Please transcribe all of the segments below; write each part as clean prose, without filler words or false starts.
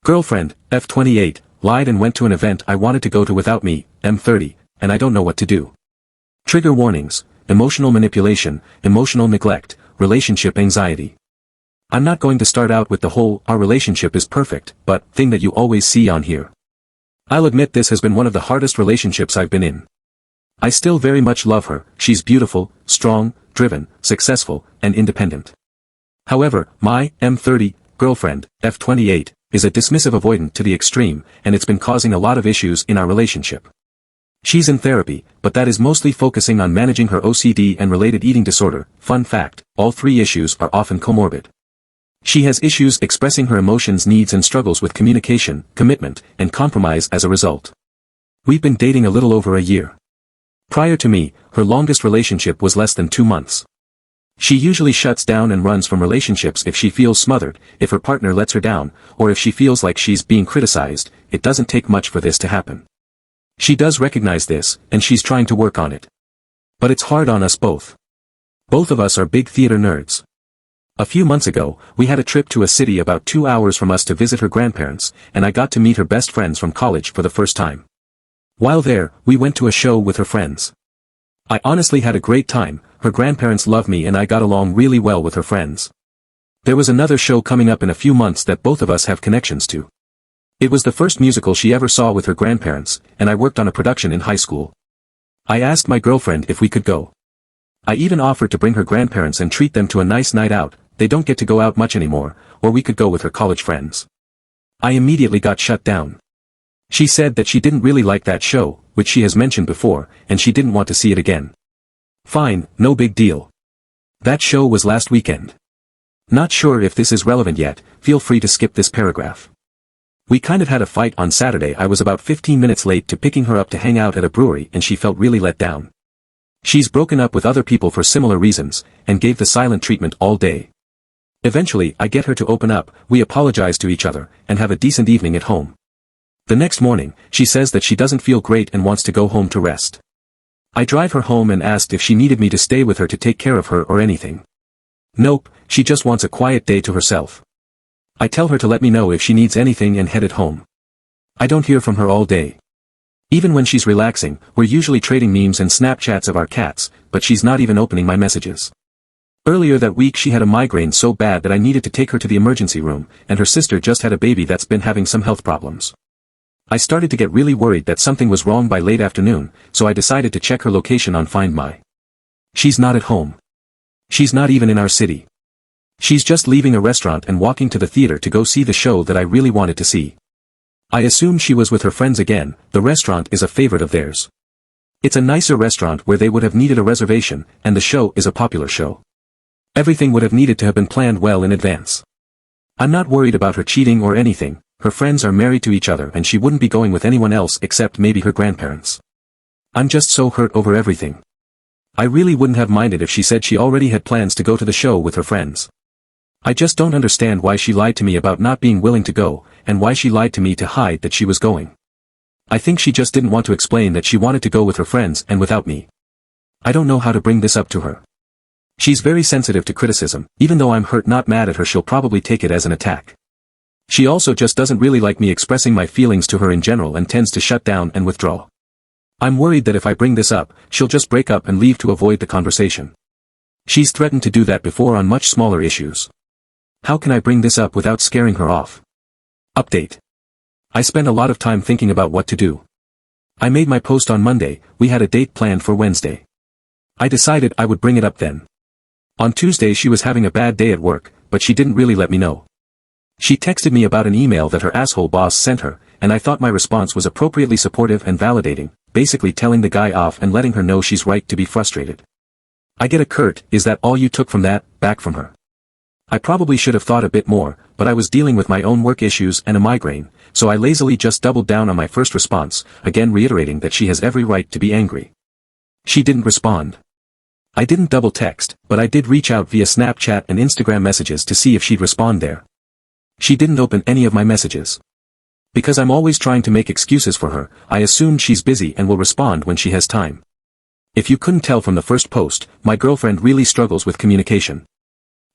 Girlfriend, F28, lied and went to an event I wanted to go to without me, M30, and I don't know what to do. Trigger warnings, emotional manipulation, emotional neglect, relationship anxiety. I'm not going to start out with the whole "our relationship is perfect" but thing that you always see on here. I'll admit this has been one of the hardest relationships I've been in. I still very much love her, she's beautiful, strong, driven, successful, and independent. However, my M30 girlfriend, F28, is a dismissive avoidant to the extreme, and it's been causing a lot of issues in our relationship. She's in therapy, but that is mostly focusing on managing her OCD and related eating disorder. Fun fact, all three issues are often comorbid. She has issues expressing her emotions, needs, and struggles with communication, commitment, and compromise as a result. We've been dating a little over a year. Prior to me, her longest relationship was less than 2 months. She usually shuts down and runs from relationships if she feels smothered, if her partner lets her down, or if she feels like she's being criticized. It doesn't take much for this to happen. She does recognize this, and she's trying to work on it. But it's hard on us both. Both of us are big theater nerds. A few months ago, we had a trip to a city about 2 hours from us to visit her grandparents, and I got to meet her best friends from college for the first time. While there, we went to a show with her friends. I honestly had a great time. Her grandparents love me and I got along really well with her friends. There was another show coming up in a few months that both of us have connections to. It was the first musical she ever saw with her grandparents, and I worked on a production in high school. I asked my girlfriend if we could go. I even offered to bring her grandparents and treat them to a nice night out. They don't get to go out much anymore, or we could go with her college friends. I immediately got shut down. She said that she didn't really like that show, which she has mentioned before, and she didn't want to see it again. Fine, no big deal. That show was last weekend. Not sure if this is relevant yet, feel free to skip this paragraph. We kind of had a fight on Saturday. I was about 15 minutes late to picking her up to hang out at a brewery and she felt really let down. She's broken up with other people for similar reasons, and gave the silent treatment all day. Eventually I get her to open up, we apologize to each other, and have a decent evening at home. The next morning, she says that she doesn't feel great and wants to go home to rest. I drive her home and asked if she needed me to stay with her to take care of her or anything. Nope, she just wants a quiet day to herself. I tell her to let me know if she needs anything and headed home. I don't hear from her all day. Even when she's relaxing, we're usually trading memes and Snapchats of our cats, but she's not even opening my messages. Earlier that week she had a migraine so bad that I needed to take her to the emergency room, and her sister just had a baby that's been having some health problems. I started to get really worried that something was wrong by late afternoon, so I decided to check her location on Find My. She's not at home. She's not even in our city. She's just leaving a restaurant and walking to the theater to go see the show that I really wanted to see. I assumed she was with her friends again. The restaurant is a favorite of theirs. It's a nicer restaurant where they would have needed a reservation, and the show is a popular show. Everything would have needed to have been planned well in advance. I'm not worried about her cheating or anything. Her friends are married to each other and she wouldn't be going with anyone else except maybe her grandparents. I'm just so hurt over everything. I really wouldn't have minded if she said she already had plans to go to the show with her friends. I just don't understand why she lied to me about not being willing to go, and why she lied to me to hide that she was going. I think she just didn't want to explain that she wanted to go with her friends and without me. I don't know how to bring this up to her. She's very sensitive to criticism. Even though I'm hurt, not mad at her, she'll probably take it as an attack. She also just doesn't really like me expressing my feelings to her in general and tends to shut down and withdraw. I'm worried that if I bring this up, she'll just break up and leave to avoid the conversation. She's threatened to do that before on much smaller issues. How can I bring this up without scaring her off? Update. I spent a lot of time thinking about what to do. I made my post on Monday. We had a date planned for Wednesday. I decided I would bring it up then. On Tuesday she was having a bad day at work, but she didn't really let me know. She texted me about an email that her asshole boss sent her, and I thought my response was appropriately supportive and validating, basically telling the guy off and letting her know she's right to be frustrated. I get a curt, "Is that all you took from that?" back from her. I probably should have thought a bit more, but I was dealing with my own work issues and a migraine, so I lazily just doubled down on my first response, again reiterating that she has every right to be angry. She didn't respond. I didn't double text, but I did reach out via Snapchat and Instagram messages to see if she'd respond there. She didn't open any of my messages. Because I'm always trying to make excuses for her, I assumed she's busy and will respond when she has time. If you couldn't tell from the first post, my girlfriend really struggles with communication.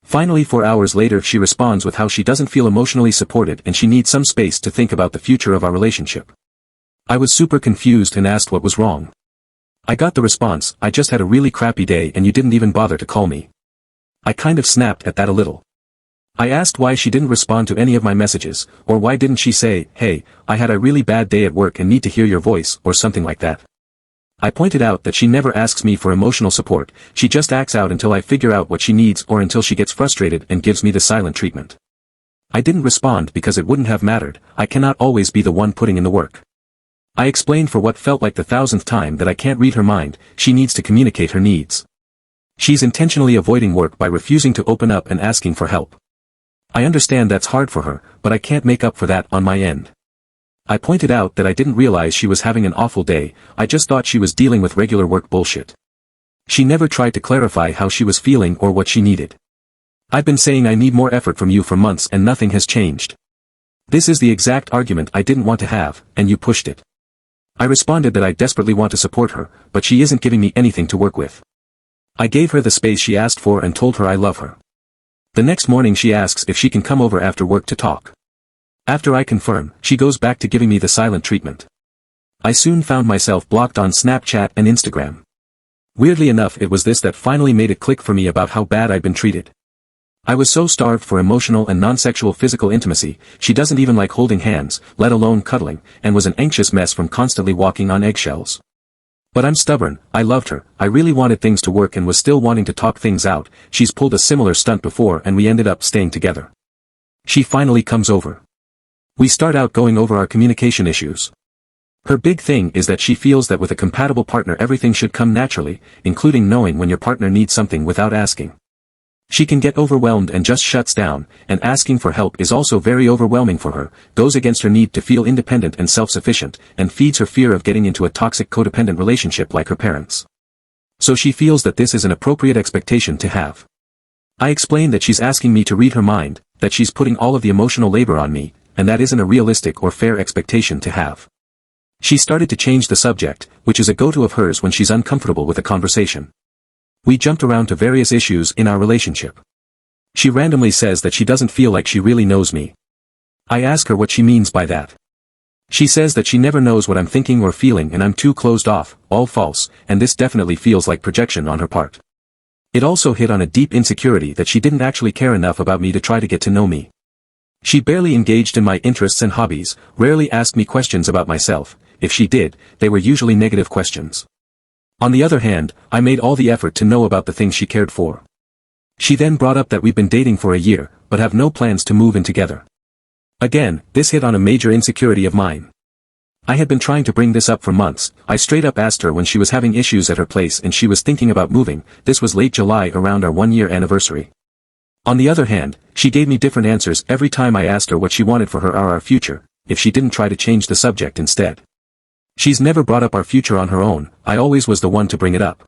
Finally 4 hours later she responds with how she doesn't feel emotionally supported and she needs some space to think about the future of our relationship. I was super confused and asked what was wrong. I got the response, "I just had a really crappy day and you didn't even bother to call me." I kind of snapped at that a little. I asked why she didn't respond to any of my messages, or why didn't she say, "Hey, I had a really bad day at work and need to hear your voice," or something like that. I pointed out that she never asks me for emotional support, she just acts out until I figure out what she needs or until she gets frustrated and gives me the silent treatment. I didn't respond because it wouldn't have mattered, I cannot always be the one putting in the work. I explained for what felt like the 1000th time that I can't read her mind, she needs to communicate her needs. She's intentionally avoiding work by refusing to open up and asking for help. I understand that's hard for her, but I can't make up for that on my end. I pointed out that I didn't realize she was having an awful day, I just thought she was dealing with regular work bullshit. She never tried to clarify how she was feeling or what she needed. I've been saying I need more effort from you for months and nothing has changed. This is the exact argument I didn't want to have, and you pushed it. I responded that I desperately want to support her, but she isn't giving me anything to work with. I gave her the space she asked for and told her I love her. The next morning she asks if she can come over after work to talk. After I confirm, she goes back to giving me the silent treatment. I soon found myself blocked on Snapchat and Instagram. Weirdly enough it was this that finally made it click for me about how bad I'd been treated. I was so starved for emotional and non-sexual physical intimacy, she doesn't even like holding hands, let alone cuddling, and was an anxious mess from constantly walking on eggshells. But I'm stubborn, I loved her, I really wanted things to work and was still wanting to talk things out, she's pulled a similar stunt before and we ended up staying together. She finally comes over. We start out going over our communication issues. Her big thing is that she feels that with a compatible partner everything should come naturally, including knowing when your partner needs something without asking. She can get overwhelmed and just shuts down, and asking for help is also very overwhelming for her, goes against her need to feel independent and self-sufficient, and feeds her fear of getting into a toxic codependent relationship like her parents. So she feels that this is an appropriate expectation to have. I explain that she's asking me to read her mind, that she's putting all of the emotional labor on me, and that isn't a realistic or fair expectation to have. She started to change the subject, which is a go-to of hers when she's uncomfortable with a conversation. We jumped around to various issues in our relationship. She randomly says that she doesn't feel like she really knows me. I ask her what she means by that. She says that she never knows what I'm thinking or feeling and I'm too closed off, all false, and this definitely feels like projection on her part. It also hit on a deep insecurity that she didn't actually care enough about me to try to get to know me. She barely engaged in my interests and hobbies, rarely asked me questions about myself, if she did, they were usually negative questions. On the other hand, I made all the effort to know about the things she cared for. She then brought up that we've been dating for a year, but have no plans to move in together. Again, this hit on a major insecurity of mine. I had been trying to bring this up for months, I straight up asked her when she was having issues at her place and she was thinking about moving, this was late July around our 1-year anniversary. On the other hand, she gave me different answers every time I asked her what she wanted for her or our future, if she didn't try to change the subject instead. She's never brought up our future on her own, I always was the one to bring it up.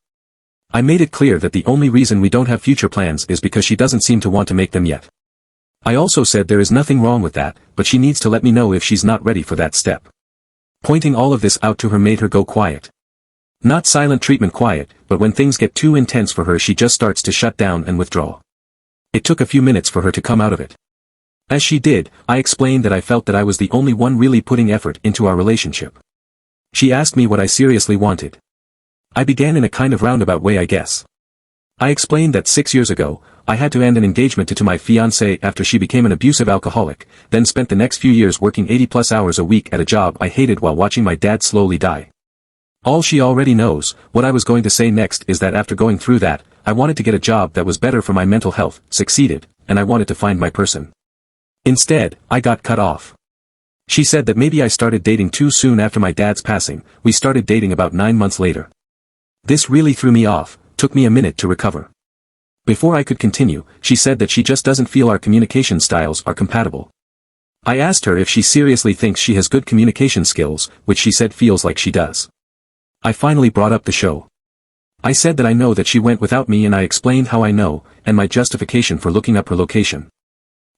I made it clear that the only reason we don't have future plans is because she doesn't seem to want to make them yet. I also said there is nothing wrong with that, but she needs to let me know if she's not ready for that step. Pointing all of this out to her made her go quiet. Not silent treatment quiet, but when things get too intense for her she just starts to shut down and withdraw. It took a few minutes for her to come out of it. As she did, I explained that I felt that I was the only one really putting effort into our relationship. She asked me what I seriously wanted. I began in a kind of roundabout way I guess. I explained that 6 years ago, I had to end an engagement to my fiancée after she became an abusive alcoholic, then spent the next few years working 80+ hours a week at a job I hated while watching my dad slowly die. All she already knows, what I was going to say next is that after going through that, I wanted to get a job that was better for my mental health, succeeded, and I wanted to find my person. Instead, I got cut off. She said that maybe I started dating too soon after my dad's passing, we started dating about 9 months later. This really threw me off, took me a minute to recover. Before I could continue, she said that she just doesn't feel our communication styles are compatible. I asked her if she seriously thinks she has good communication skills, which she said feels like she does. I finally brought up the show. I said that I know that she went without me and I explained how I know, and my justification for looking up her location.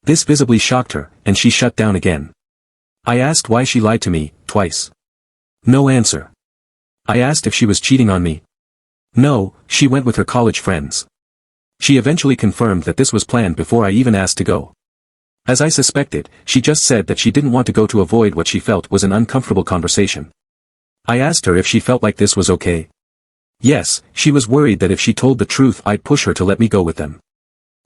This visibly shocked her, and she shut down again. I asked why she lied to me, twice. No answer. I asked if she was cheating on me. No, she went with her college friends. She eventually confirmed that this was planned before I even asked to go. As I suspected, she just said that she didn't want to go to avoid what she felt was an uncomfortable conversation. I asked her if she felt like this was okay. Yes, she was worried that if she told the truth I'd push her to let me go with them.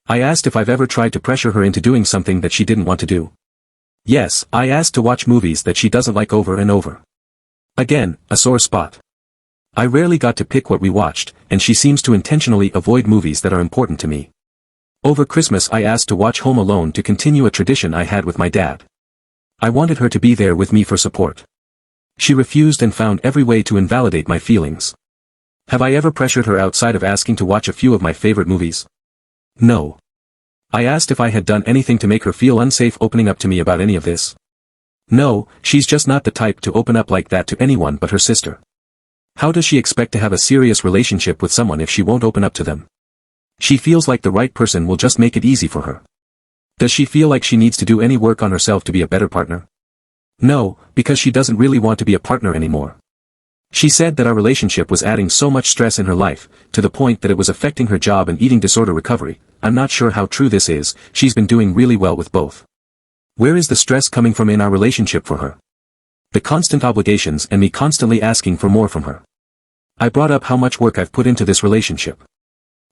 I asked if I've ever tried to pressure her into doing something that she didn't want to do. Yes, I asked to watch movies that she doesn't like over and over. Again, a sore spot. I rarely got to pick what we watched, and she seems to intentionally avoid movies that are important to me. Over Christmas I asked to watch Home Alone to continue a tradition I had with my dad. I wanted her to be there with me for support. She refused and found every way to invalidate my feelings. Have I ever pressured her outside of asking to watch a few of my favorite movies? No. I asked if I had done anything to make her feel unsafe opening up to me about any of this. No, she's just not the type to open up like that to anyone but her sister. How does she expect to have a serious relationship with someone if she won't open up to them? She feels like the right person will just make it easy for her. Does she feel like she needs to do any work on herself to be a better partner? No, because she doesn't really want to be a partner anymore. She said that our relationship was adding so much stress in her life, to the point that it was affecting her job and eating disorder recovery. I'm not sure how true this is, she's been doing really well with both. Where is the stress coming from in our relationship for her? The constant obligations and me constantly asking for more from her. I brought up how much work I've put into this relationship.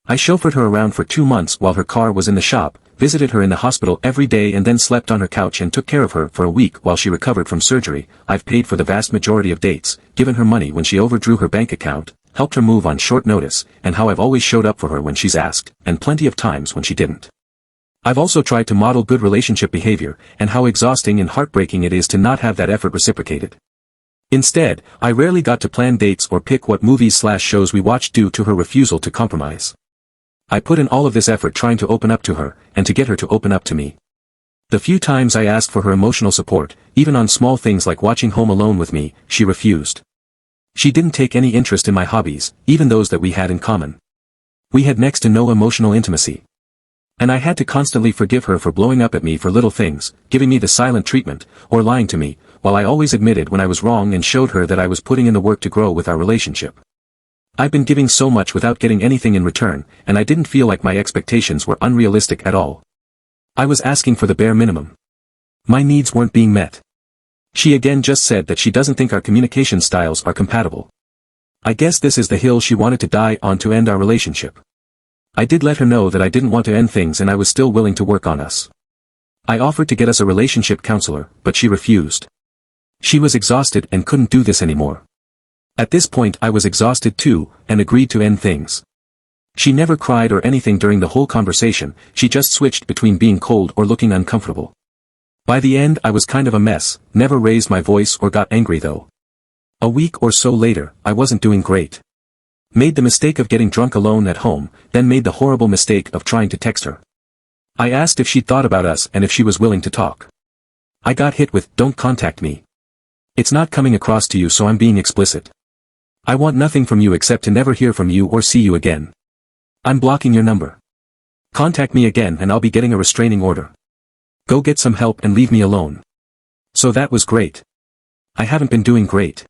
I chauffeured her around for 2 months while her car was in the shop, visited her in the hospital every day and then slept on her couch and took care of her for a week while she recovered from surgery. I've paid for the vast majority of dates, given her money when she overdrew her bank account, helped her move on short notice, and how I've always showed up for her when she's asked, and plenty of times when she didn't. I've also tried to model good relationship behavior, and how exhausting and heartbreaking it is to not have that effort reciprocated. Instead, I rarely got to plan dates or pick what movies/shows we watched due to her refusal to compromise. I put in all of this effort trying to open up to her, and to get her to open up to me. The few times I asked for her emotional support, even on small things like watching Home Alone with me, she refused. She didn't take any interest in my hobbies, even those that we had in common. We had next to no emotional intimacy. And I had to constantly forgive her for blowing up at me for little things, giving me the silent treatment, or lying to me, while I always admitted when I was wrong and showed her that I was putting in the work to grow with our relationship. I've been giving so much without getting anything in return, and I didn't feel like my expectations were unrealistic at all. I was asking for the bare minimum. My needs weren't being met. She again just said that she doesn't think our communication styles are compatible. I guess this is the hill she wanted to die on to end our relationship. I did let her know that I didn't want to end things and I was still willing to work on us. I offered to get us a relationship counselor, but she refused. She was exhausted and couldn't do this anymore. At this point I was exhausted too, and agreed to end things. She never cried or anything during the whole conversation, she just switched between being cold or looking uncomfortable. By the end I was kind of a mess, never raised my voice or got angry though. A week or so later, I wasn't doing great. Made the mistake of getting drunk alone at home, then made the horrible mistake of trying to text her. I asked if she'd thought about us and if she was willing to talk. I got hit with, "Don't contact me. It's not coming across to you so I'm being explicit. I want nothing from you except to never hear from you or see you again. I'm blocking your number. Contact me again and I'll be getting a restraining order. Go get some help and leave me alone." So that was great. I haven't been doing great.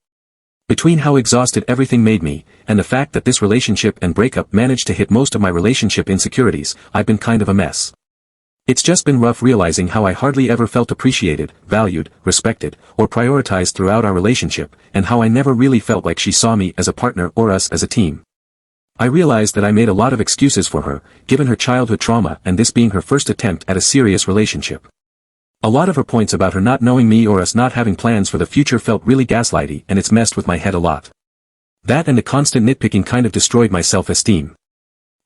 Between how exhausted everything made me, and the fact that this relationship and breakup managed to hit most of my relationship insecurities, I've been kind of a mess. It's just been rough realizing how I hardly ever felt appreciated, valued, respected, or prioritized throughout our relationship, and how I never really felt like she saw me as a partner or us as a team. I realized that I made a lot of excuses for her, given her childhood trauma and this being her first attempt at a serious relationship. A lot of her points about her not knowing me or us not having plans for the future felt really gaslighty and it's messed with my head a lot. That and the constant nitpicking kind of destroyed my self-esteem.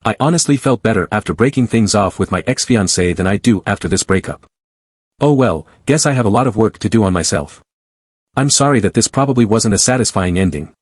I honestly felt better after breaking things off with my ex-fiancée than I do after this breakup. Oh well, guess I have a lot of work to do on myself. I'm sorry that this probably wasn't a satisfying ending.